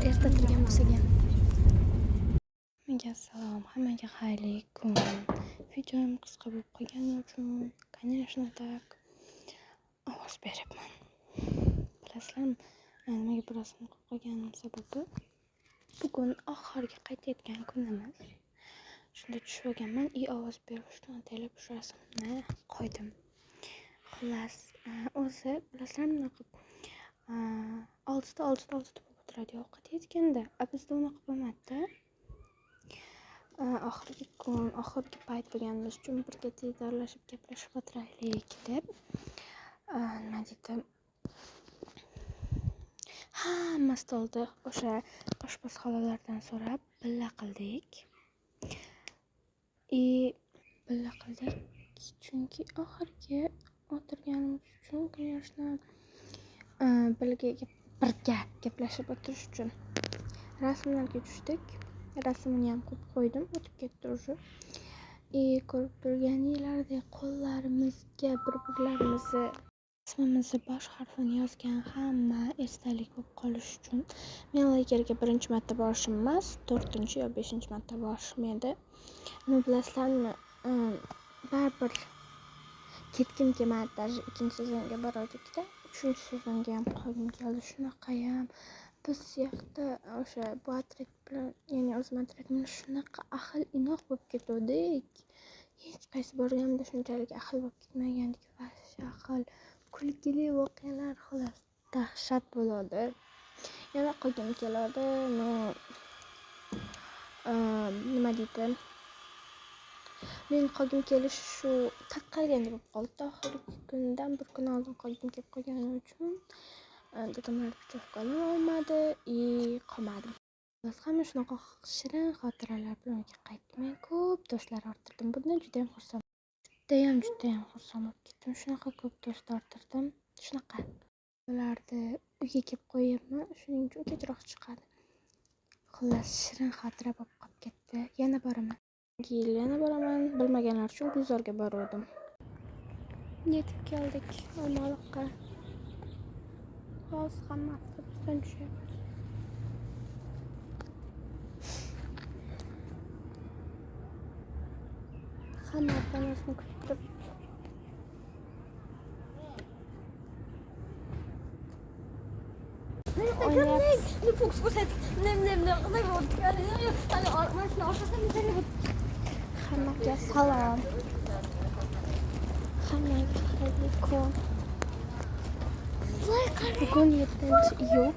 erta turgan bo'lsak ham. Hammaga assalom, hammaga xayrli kun. Videom qisqa bo'lib qolgani uchun, конечно, tak ovoz beryapman. Bilasizlarmi, nimaga birozdan qolib qolganim sababi bugun oxirgi qaytayotgan kunimiz. Shunda tushib olganman, ovoz berishdan ataylab shu rasmni qo'ydim. Xullas, o'zi bilasizlarmi, bunaqa 6 bo'lib turadi ovqat yetganda. Bizda unaqa bo'lmadi-da. Oxirgi payt bo'lganimiz uchun birga diydorlashib gaplashib o'tiraylik deb nima deydi, hamma stolda o'sha oshpaz xolalardan so'rab billa qildik. Chunki oxirgi o'tirganimiz uchun, конечно, birga gaplashib o'tirish uchun rasmlarga tushdik. Rasmini ham qo'yib qo'ydim, o'tib ketdi уже. Ko'rib turganingizdek qo'llarimizga bir-birlarimizni ismimizni bosh harfini yozgan hamma esdalik bo'lib qolish uchun men lagerga birinchi marta borishim emas, 4 yo 5 marta borishim edi. Nima bilasizlarmi, baribir ketgim kelmadi. Даже 2-sezonga bordik-da, 3-sezonga ham qolgim keldi. Shunaqayam biz yoqda o'sha Boatrak bilan, ya'ni o'zim Boatrak bilan shunaqa ahil inoq bo'lib ketuvdik. Hech qaysi borganimda shunchalik ahil bo'lib ketmagandik. Ahil, kulgili voqealar, xullas, dahshat bo'ladi. Yana qolgim keladi. Nima deydi? Men qolgim kelish shu taqalganda bo'lib qoldi. Oxirgi kundan bir kun oldin qolgim kelib qolgani uchun dadamlar pichoqqa olmadi, qolmadim. Biz hamma shunaqa shirin xotiralar bilan qaytdim. Ko'p do'stlar orttirdim. Bundan juda ham xursand. Judayam xursand bo'lib ketdim. Shunaqa ko'p do'st orttirdim. Shunaqa. Ularni uyga kelib qo'yibman, shuning uchun kechroq chiqadi. Xullas, shirin xotira bo'lib qolib ketdi. Yana boraman. Bilmaganlar uchun Gulzorga bordim. Yetib keldik Olmaliqqa. Hozir hamma avtobusdan tushyapti. Hamma otanasini kutib turibdi. Hammaga salom. Hammaga xayrli kun. Bugun 7-iyul.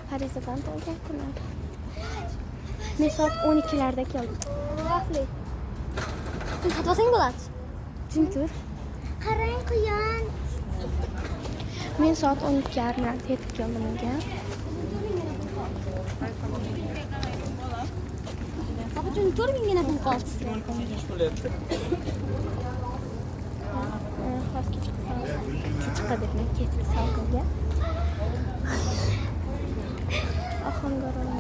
Parizadan tug'ilgan kunim. Men soat 12larda keldim. Rafli. Sen sotmasang bo'ladi. Jimtur. Qarang quyon. Men soat 12:30da yetib keldim uyga. Papa jimtur mingina pul qoldi. Chiqqa debman ketib salqinga. Ohangaronga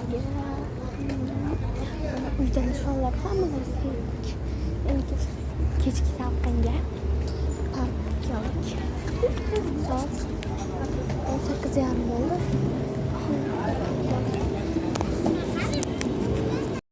uydan nishonlab hammamiz kechki salqinga keldik. Soat 18:30 bo'ldi.